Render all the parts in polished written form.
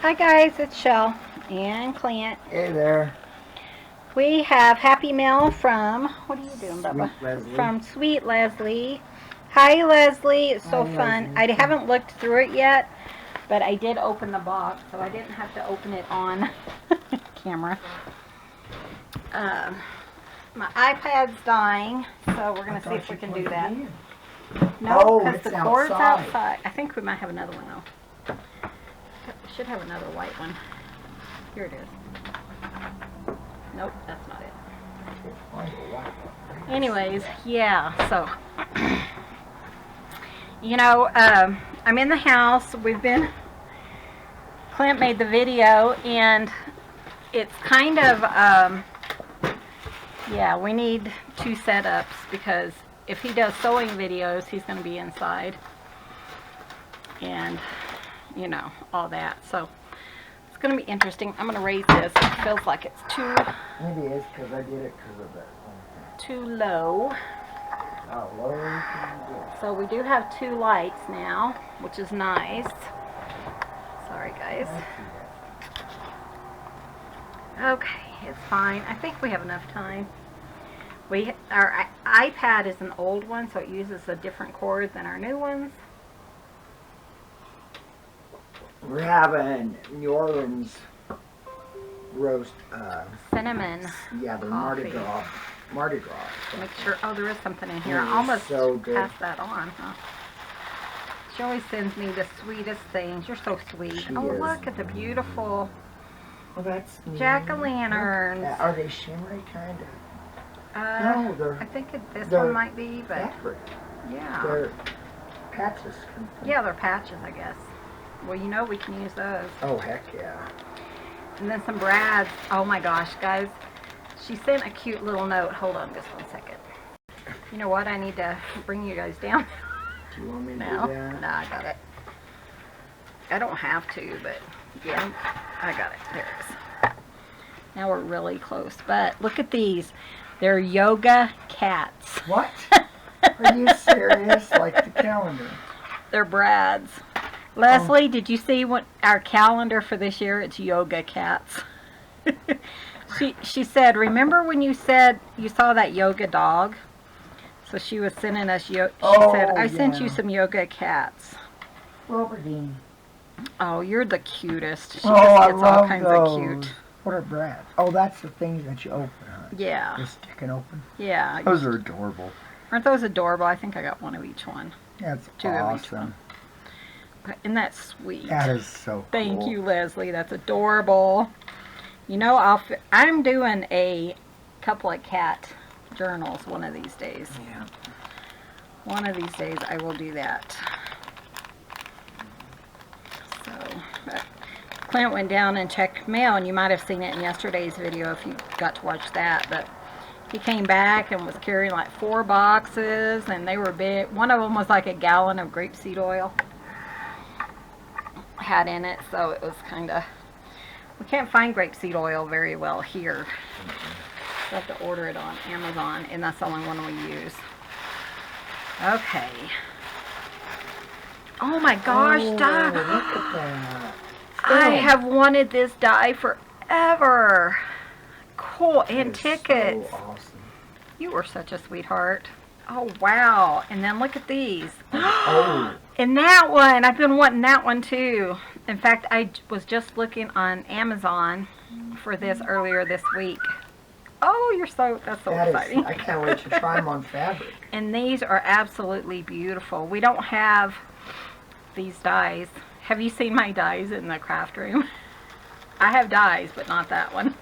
Hi guys, it's Shell and Clint. Hey there. We have Happy Mail from, what are you doing, Bubba? Sweet Leslie. From Sweet Leslie. Hi Leslie, it's so Hi, fun. Leslie. I haven't looked through it yet, but I did open the box, so I didn't have to open it on camera. My iPad's dying, so we're going to see if we can do that. No, because the cord's outside. I think we might have another one though. We should have another white one. Here it is. Nope, that's not it. Anyways, yeah, so, you know, I'm in the house. Clint made the video, and it's kind of, yeah, we need two setups because if he does sewing videos, he's going to be inside. And, you know, all that. So, it's going to be interesting. I'm going to raise this. It feels like it's too... Maybe it's because I did it because of that. Too low. How low can you go? So, we do have two lights now, which is nice. Sorry, guys. Okay, it's fine. I think we have enough time. Our iPad is an old one, so it uses a different cord than our new ones. We're having New Orleans roast. Cinnamon. Yeah, the coffee. Mardi Gras. Make sure. Oh, there is something in here. It I is almost so good. passed that on, huh? She always sends me the sweetest things. You're so sweet. She Oh, is. look at the beautiful Oh, that's neat. jack-o'-lanterns. Are they shimmery kind of? No, they're. I think this they're one might be, but fabric. yeah. They're patches. Yeah, they're patches, I guess. Well, you know we can use those. Oh, heck yeah. And then some brads. Oh my gosh, guys. She sent a cute little note. Hold on just one second. You know what? I need to bring you guys down. Do you want me to No, do that? no, I got it. I don't have to, but yeah, I got it. There it is. Now we're really close. But look at these. They're yoga cats. What? Are you serious? Like the calendar? They're brads. Leslie, did you see what our calendar for this year? It's yoga cats. She said, remember when you said you saw that yoga dog? So she was sending us she said, I sent you some yoga cats. Roberdine. Oh, you're the cutest. She just I gets love all kinds those. of cute. What are brads? Oh, that's the things that you open, huh? Yeah. Just stick and open. Yeah. Those are adorable. Aren't those adorable? I think I got one of each one. That's Two of each awesome. one. Isn't that sweet? That is so cool. Thank you, Leslie. That's adorable. You know, I'm doing a couple of cat journals one of these days. Yeah. One of these days I will do that. So, Clint went down and checked mail, and you might have seen it in yesterday's video if you got to watch that, but he came back and was carrying like 4 boxes, and they were big. One of them was like a gallon of grapeseed oil had in it, so it was kind of, we can't find grapeseed oil very well here. So I have to order it on Amazon, and that's the only one we use. Okay. Oh my gosh, Look die. at that. I have wanted this die forever. Cool, and That is tickets. So awesome. You are such a sweetheart. Oh, wow. And then look at these. Oh. And that one, I've been wanting that one too. In fact, I was just looking on Amazon for this earlier this week. Oh, that's so exciting. I can't wait to try them on fabric. And these are absolutely beautiful. We don't have these dies. Have you seen my dies in the craft room? I have dies, but not that one.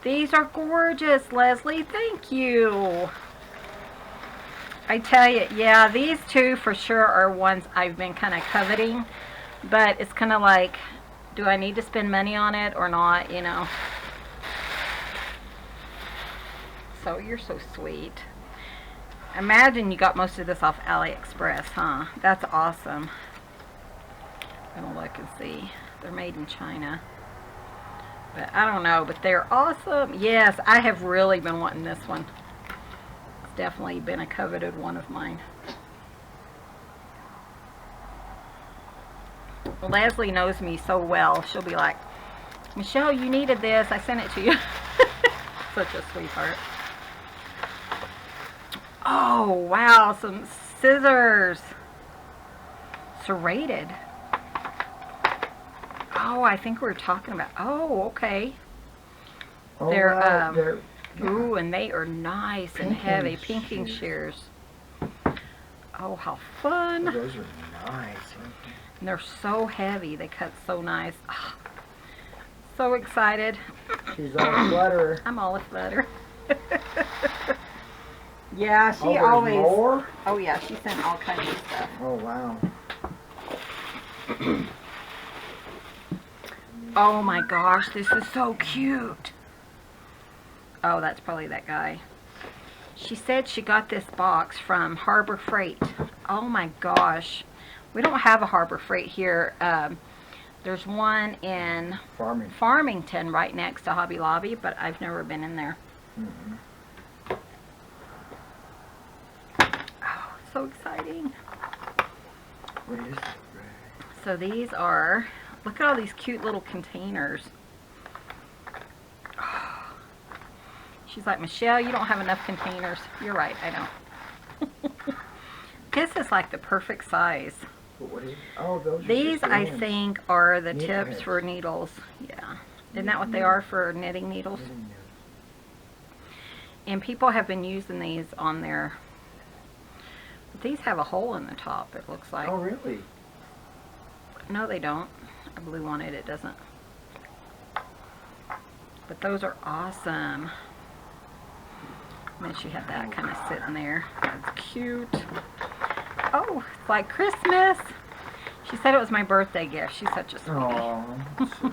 These are gorgeous, Leslie. Thank you. I tell you, yeah, these two for sure are ones I've been kind of coveting. But it's kind of like, do I need to spend money on it or not, you know? So you're so sweet. Imagine you got most of this off AliExpress, huh? That's awesome. I'm gonna look and see. They're made in China. But I don't know, but they're awesome. Yes, I have really been wanting this one. It's definitely been a coveted one of mine. Leslie knows me so well. She'll be like, Michelle, you needed this. I sent it to you. Such a sweetheart. Oh, wow. Some scissors. Serrated. Oh, I think we were talking about. Oh, okay. Oh, They're, wow, ooh, and they are nice and heavy. Pinking shears. shears. Oh, how fun. Oh, those are nice. And they're so heavy. They cut so nice. Oh, so excited. She's all flutter. I'm all aflutter. Yeah, she Oh, there's always. more? Oh, yeah, she sent all kinds of stuff. Oh, wow. Oh my gosh, this is so cute. Oh, that's probably that guy. She said she got this box from Harbor Freight. Oh my gosh. We don't have a Harbor Freight here. There's one in Farmington right next to Hobby Lobby, but I've never been in there. Mm-hmm. Oh, so exciting. What is it? So these are, look at all these cute little containers. Oh. She's like, Michelle, you don't have enough containers. You're right, I don't. This is like the perfect size. What is it? Oh, those are These, just I ends. think, are the Needle tips heads. for needles. Yeah. Isn't that what they are for knitting needles? And people have been using these on their... But these have a hole in the top, it looks like. Oh, really? No, they don't. I blew on it, it doesn't. But those are awesome. And then she had that kind of sitting there. That's cute. Oh, it's like Christmas. She said it was my birthday gift. She's such a sweetie. Oh, so sweet.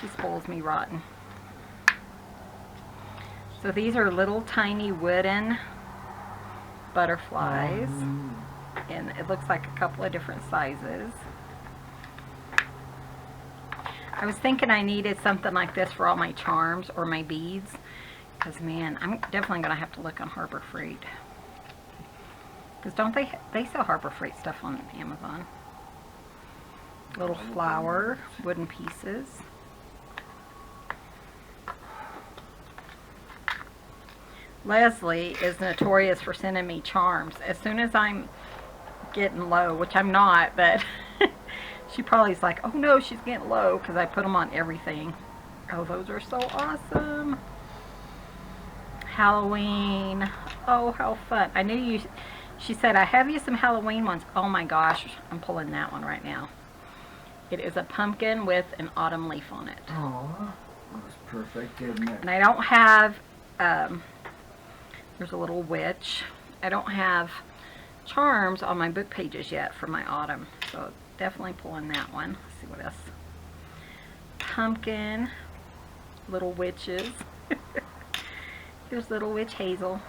She spoils me rotten. So these are little tiny wooden butterflies. And it looks like a couple of different sizes. I was thinking I needed something like this for all my charms or my beads. Because, man, I'm definitely going to have to look on Harbor Freight. Because don't they sell Harbor Freight stuff on Amazon. Little flower, wooden pieces. Leslie is notorious for sending me charms. As soon as I'm getting low, which I'm not, but she probably is like, oh no, she's getting low, because I put them on everything. Oh, those are so awesome. Halloween. Oh, how fun. I knew you, she said, I have you some Halloween ones. Oh my gosh, I'm pulling that one right now. It is a pumpkin with an autumn leaf on it. Oh, that was perfect, isn't it? And I don't have, there's a little witch. I don't have charms on my book pages yet for my autumn. So definitely pulling that one. Let's see what else. Pumpkin. Little witches. Here's little witch Hazel.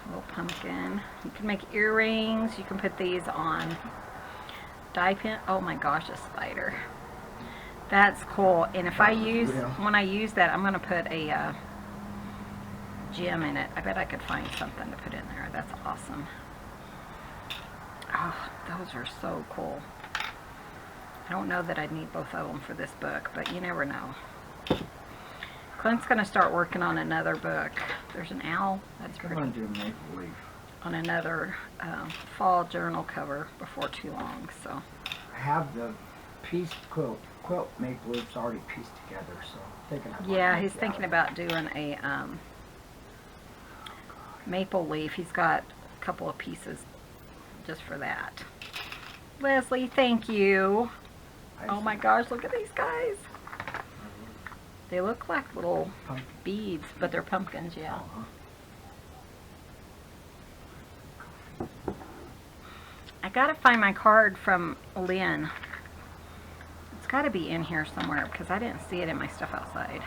Little pumpkin. You can make earrings. You can put these on dye pen. Oh my gosh, a spider. That's cool. And if I use, when I use that, I'm going to put a gem in it. I bet I could find something to put in there. That's awesome. Oh, those are so cool. I don't know that I'd need both of them for this book, but you never know. Clint's going to start working on another book. There's an owl. That's pretty. I'm going to do maple leaf. On another fall journal cover before too long. So I have the piece quilt maple leaf's already pieced together, so I'm thinking I might yeah, make he's that. thinking about doing a maple leaf. He's got a couple of pieces just for that. Leslie, thank you. Oh my gosh, look at these guys. They look like little Pumpkin. beads, but they're pumpkins, yeah. I gotta find my card from Lynn. It's gotta be in here somewhere because I didn't see it in my stuff outside.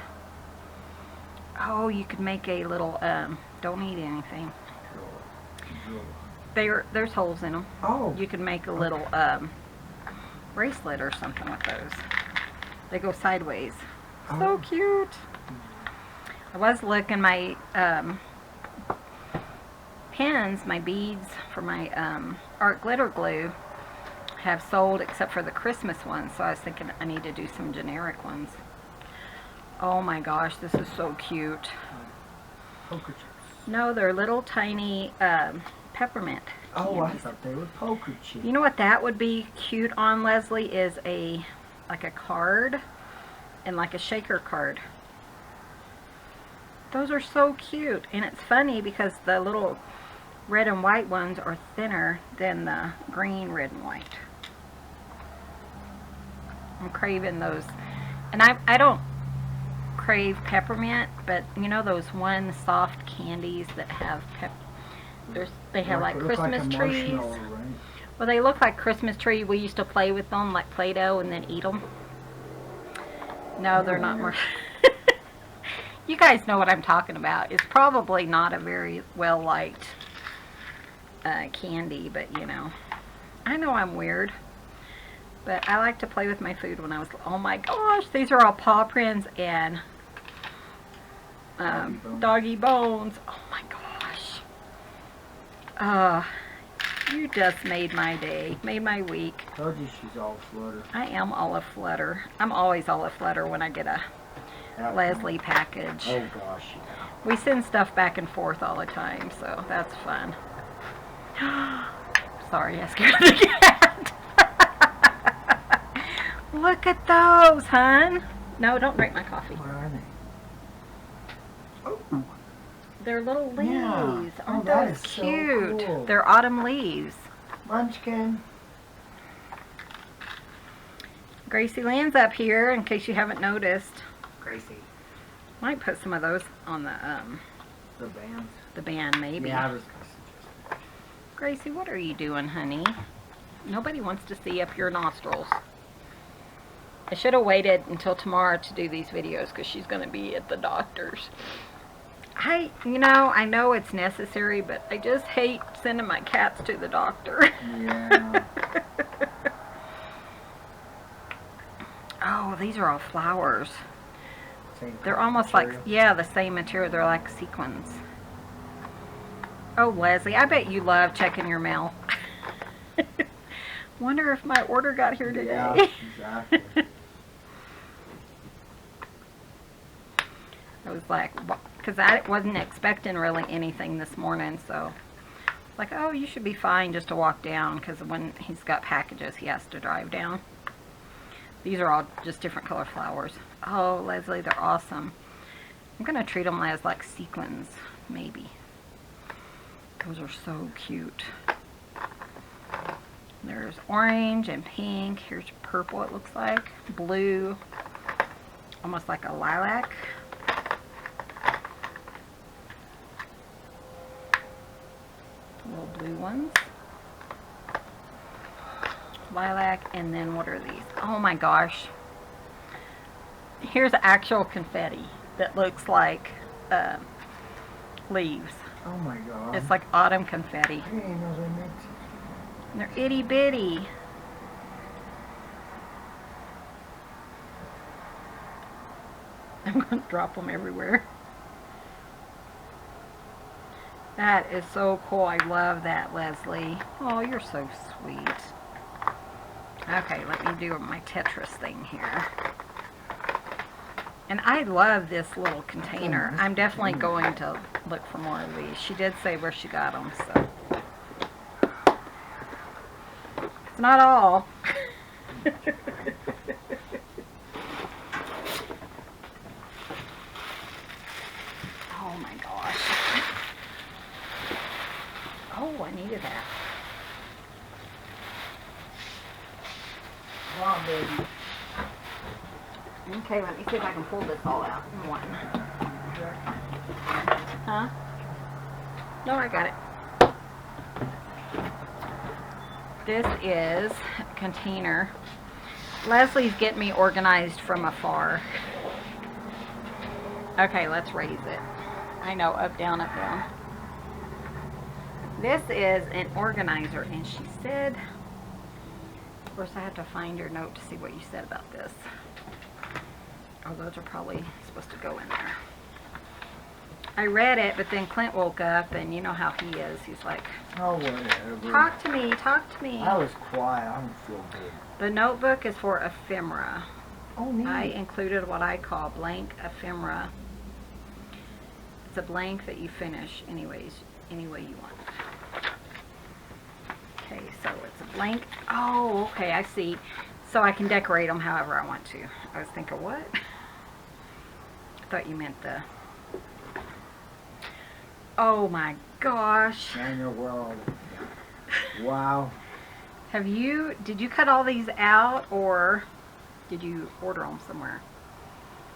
Oh, you could make a little, don't eat anything. There's holes in them. Oh. You could make a little bracelet or something with those. They go sideways. So cute. I was looking my pens, my beads for my art glitter glue. have sold except for the Christmas ones. So I was thinking I need to do some generic ones. Oh my gosh, this is so cute. Poker chips. No, they're little tiny peppermint Oh, I candies. thought they were poker chips. You know what that would be cute on, Leslie, is like a card and like a shaker card. Those are so cute. And it's funny because the little red and white ones are thinner than the green, red, and white. I'm craving those. And I don't crave peppermint, but you know those one soft candies that have they have like Christmas trees. Right? Well, they look like Christmas tree. We used to play with them like Play-Doh and then eat them. No, they're not more. You guys know what I'm talking about. It's probably not a very well liked candy, but you know, I know I'm weird, but I like to play with my food when I was. Oh my gosh, these are all paw prints and doggy bones. Oh my gosh. You just made my day, made my week. Told you she's all flutter. I am all aflutter. I'm always all aflutter when I get a Leslie package. Oh gosh, yeah. We send stuff back and forth all the time, so that's fun. Sorry, I scared the cat. Look at those, hun. No, don't drink my coffee. What are they? Oh. They're little leaves. Yeah. Aren't that those is so cute? cool. They're autumn leaves. Munchkin. Gracie Land's up here, in case you haven't noticed. Gracie. Might put some of those on the bands. the band, maybe. Yeah, I was gonna suggest that. Gracie, what are you doing, honey? Nobody wants to see up your nostrils. I should have waited until tomorrow to do these videos because she's going to be at the doctor's. You know, I know it's necessary, but I just hate sending my cats to the doctor. Yeah. Oh, these are all flowers. Same They're kind of almost material. like, yeah, the same material. They're like sequins. Oh, Leslie, I bet you love checking your mail. Wonder if my order got here today. Yeah, exactly. I was like, because I wasn't expecting really anything this morning, so like, oh, you should be fine just to walk down, because when he's got packages, he has to drive down. These are all just different color flowers. Oh, Leslie, they're awesome. I'm going to treat them as like sequins, maybe. Those are so cute. There's orange and pink. Here's purple, it looks like. Blue. Almost like a lilac. Little blue ones. Lilac, and then what are these? Oh my gosh. Here's actual confetti that looks like leaves. Oh my god. It's like autumn confetti. I didn't know they made such. And they're itty bitty. I'm going to drop them everywhere. That is so cool. I love that, Leslie. Oh, you're so sweet. Okay, let me do my Tetris thing here. And I love this little container. I'm definitely going to look for more of these. She did say where she got them, so. It's not all. Oh my gosh. Oh, I needed that. Come on, baby. Okay, let me see if I can pull this all out in one. Huh? No, I got it. This is a container. Leslie's getting me organized from afar. Okay, let's raise it. I know, up, down, up, down. This is an organizer, and she said, of course I have to find your note to see what you said about this. Oh, those are probably supposed to go in there. I read it, but then Clint woke up, and you know how he is. He's like, Oh, whatever. talk to me, talk to me. I was quiet. I don't feel good. The notebook is for ephemera. Oh, neat. I included what I call blank ephemera. It's a blank that you finish any way you want. Okay, so it's a blank. Oh, okay, I see. So I can decorate them however I want to. I was thinking, what? I thought you meant the... Oh my gosh. I know where all Wow. Did you cut all these out, or did you order them somewhere?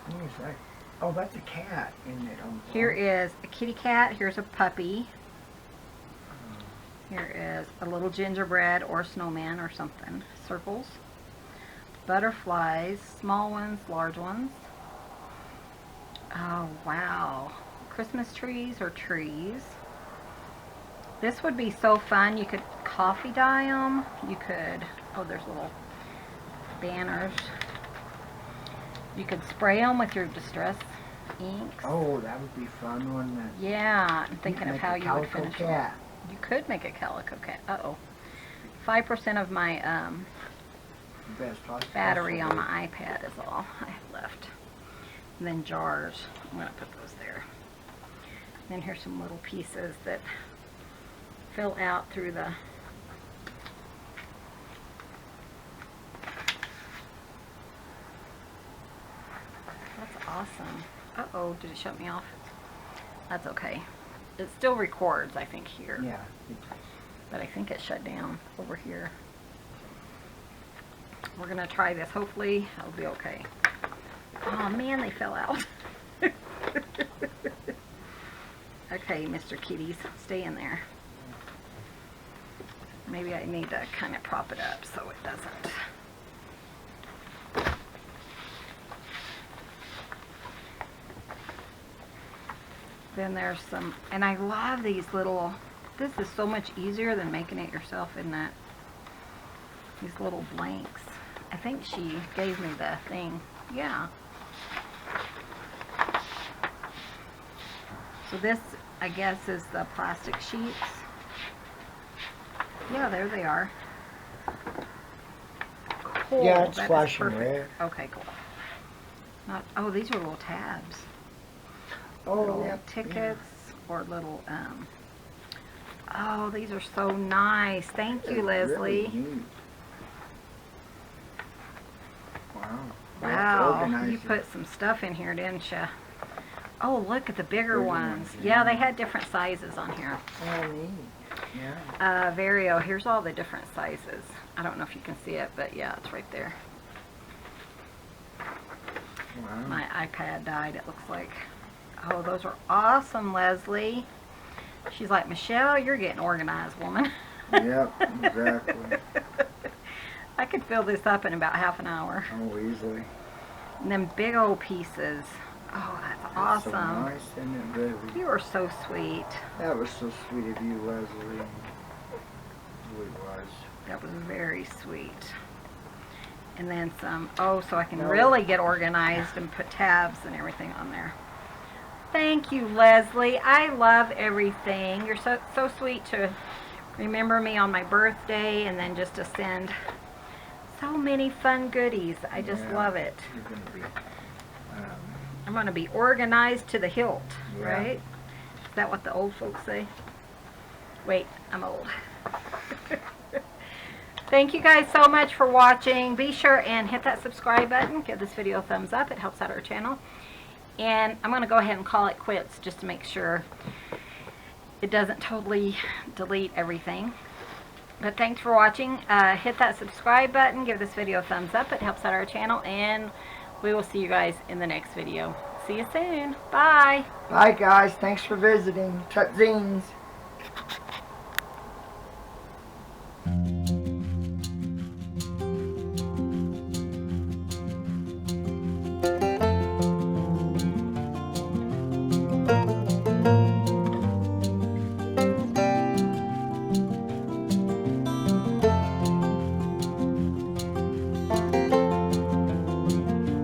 What is that? Oh, that's a cat, isn't it? Here is a kitty cat. Here's a puppy. Here is a little gingerbread or snowman or something. Circles. Butterflies. Small ones, large ones. Oh, wow. Christmas trees or trees. This would be so fun. You could coffee dye them. You could, oh, there's little banners. You could spray them with your distress inks. Oh, that would be fun, wouldn't it? Yeah, I'm thinking of Make how a you would calico finish them. cat. You could make a calico cat. Uh-oh. 5% of my Best possible. battery on my iPad is all I have left. And then jars. I'm going to put those there. And then here's some little pieces that fill out through the... That's awesome. Uh-oh, did it shut me off? That's okay. It still records, I think, here. Yeah. But I think it shut down over here. We're going to try this. Hopefully, it'll be okay. Oh, man, they fell out. Okay, Mr. Kitties, stay in there. Maybe I need to kind of prop it up so it doesn't. Then there's some, and I love these little, this is so much easier than making it yourself, isn't it? These little blanks. I think she gave me the thing. Yeah. So this, I guess, is the plastic sheets. Yeah, there they are. Cool. Yeah, it's That is flashing perfect. red. Okay, cool. Not, oh, these are little tabs. Oh, Little yeah. tickets or little, oh, these are so nice. Thank you, Leslie. Really neat. Wow. Wow, you put some stuff in here, didn't you? Oh, look at the bigger ones. Yeah, they had different sizes on here. Oh, neat. Yeah. Vario, here's all the different sizes. I don't know if you can see it, but yeah, it's right there. Wow. My iPad died, it looks like. Oh, those are awesome, Leslie. She's like, Michelle, you're getting organized, woman. Yep, exactly. I could fill this up in about half an hour. Oh, easily. And then big old pieces. Oh, that's awesome. So nice, isn't it, really? You are so sweet. That was so sweet of you, Leslie. It really was. That was very sweet. And then some, oh, so I can really get organized and put tabs and everything on there. Thank you, Leslie. I love everything. You're so sweet to remember me on my birthday and then just to send so many fun goodies. I just love it. You're going to be... I'm going to be organized to the hilt, Yeah. right? Is that what the old folks say? Wait, I'm old. Thank you guys so much for watching. Be sure and hit that subscribe button. Give this video a thumbs up. It helps out our channel. And I'm going to go ahead and call it quits just to make sure it doesn't totally delete everything. But thanks for watching. Hit that subscribe button. Give this video a thumbs up. It helps out our channel. And we will see you guys in the next video. See you soon. Bye. Bye, guys. Thanks for visiting. Tutzines.